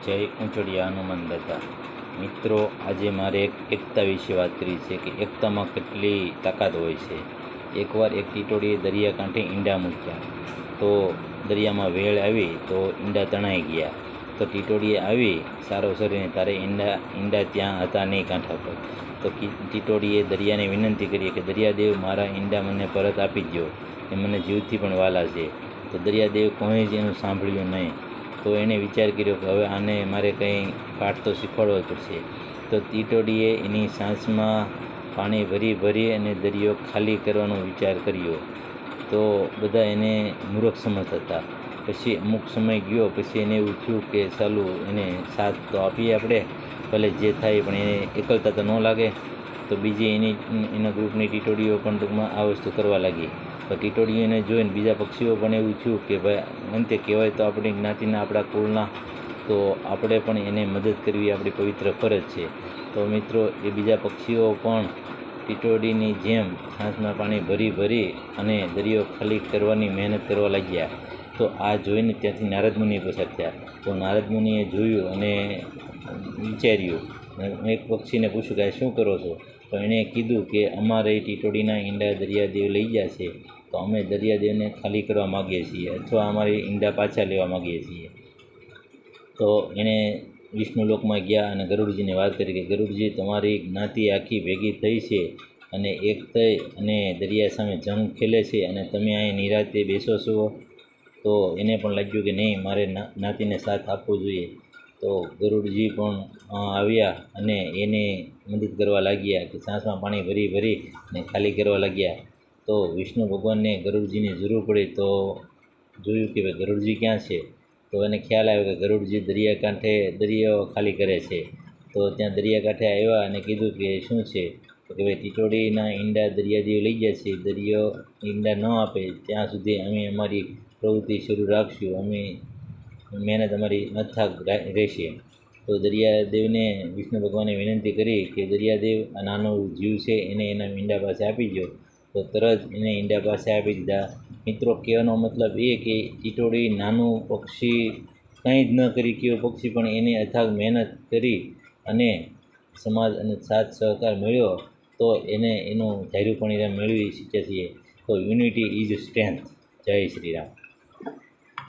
જય ઊંચડિયા હનુમાન દાદા મિત્રો, આજે મારે એકતા વિશે વાત કરી છે કે એકતામાં કેટલી તાકાત હોય છે। એકવાર એક ટીટોડીએ દરિયાકાંઠે ઈંડા મૂક્યા તો દરિયામાં વેળ આવી તો ઈંડા તણાઈ ગયા। તો ટીટોડીએ આવી સારો સરીને તારે ઈંડા ત્યાં હતા નહીં કાંઠા પર। તો ટીટોડીએ દરિયાને વિનંતી કરી કે દરિયાદેવ, મારા ઈંડા મને પરત આપી દો, એ મને જીવથી પણ વાલા છે। તો દરિયાદેવ કોઈ જ એનું સાંભળ્યું નહીં। તો એણે વિચાર કર્યો કે હવે આને મારે કંઈ પાઠ તો શીખવાડવો પડશે। તો ટીટોડીએ એની સાંસમાં પાણી ભરી અને દરિયો ખાલી કરવાનો વિચાર કર્યો। તો બધા એને મૂર્ખ સમજતા હતા। પછી અમુક સમય ગયો પછી એને એવું થયું કે ચાલુ એને સાથ તો આપીએ આપણે, ભલે જે થાય, પણ એને એકલતા તો ન લાગે। તો બીજી એના ગ્રુપની ટીટોડીઓ પણ ટૂંકમાં આ વસ્તુ કરવા લાગી। તો ટીટોડીઓને જોઈને બીજા પક્ષીઓ પણ એવું થયું કે ભાઈ, અંતે કહેવાય તો આપણી જ્ઞાતિના, આપણા કુળના, તો આપણે પણ એને મદદ કરવી આપણી પવિત્ર ફરજ છે। તો મિત્રો, એ બીજા પક્ષીઓ પણ ટીટોડીની જેમ સાંસમાં પાણી ભરી અને દરિયો ખાલી કરવાની મહેનત કરવા લાગ્યા। તો આ જોઈને ત્યાંથી નારદ મુનિ પસાર થયા। તો નારદ મુનિએ જોયું અને વિચાર્યું, એક પક્ષીને પૂછ્યું કે આ શું કરો છો? તો એણે કીધું કે અમારે ટીટોડીના ઈંડા દરિયાદેવ લઈ ગયા છે, તો અમે દરિયાદેવને ખાલી કરવા માગીએ છીએ, અથવા અમારી ઈંડા પાછા લેવા માગીએ છીએ। તો એણે વિષ્ણુલોકમાં ગયા અને ગરુડજીને વાત કરી કે ગરુડજી, તમારી જ્ઞાતિ આખી ભેગી થઈ છે અને એક થઈ અને દરિયા સામે જંગ ખેલે છે, અને તમે અહીં નિરાતે બેસો છો। તો એને પણ લાગ્યું કે નહીં, મારે જ્ઞાતિને સાથ આપવો જોઈએ। તો ગરુડજી પણ આવ્યા અને એને મદદ કરવા લાગ્યા કે સાંસમાં પાણી ભરી અને ખાલી કરવા લાગ્યા। તો વિષ્ણુ ભગવાનને ગરુડજીની જરૂર પડી તો જોયું કે ભાઈ ગરુડજી ક્યાં છે? તો એને ખ્યાલ આવ્યો કે ગરુડજી દરિયાકાંઠે દરિયો ખાલી કરે છે। તો ત્યાં દરિયાકાંઠે આવ્યા અને કીધું કે શું છે? તો કે ભાઈ, ટીટોડીના ઈંડા દરિયાદેવ લઈ ગયા છે, દરિયો ઈંડા ન આપે ત્યાં સુધી અમે અમારી પ્રવૃત્તિ શરૂ રાખશું, અમે મહેનત અમારી અથાગ રહેશે। તો દરિયાદેવને વિષ્ણુ ભગવાને વિનંતી કરી કે દરિયાદેવ, આ નાનો જીવ છે, એને એના ઈંડા પાસે આપી દો। તો તરત એને ઈંડા પાસે આપી દીધા। મિત્રો, કહેવાનો મતલબ એ કે ટીટોડી નાનું પક્ષી, કંઈ જ ન કરી કેવું પક્ષી, પણ એને અથાગ મહેનત કરી અને સમાજ અને સાથ સહકાર મળ્યો તો એને એનું ધાર્યું પરિણામ મેળવી શક્યા છીએ। તો યુનિટી ઇઝ સ્ટ્રેન્થ। જય શ્રી રામ।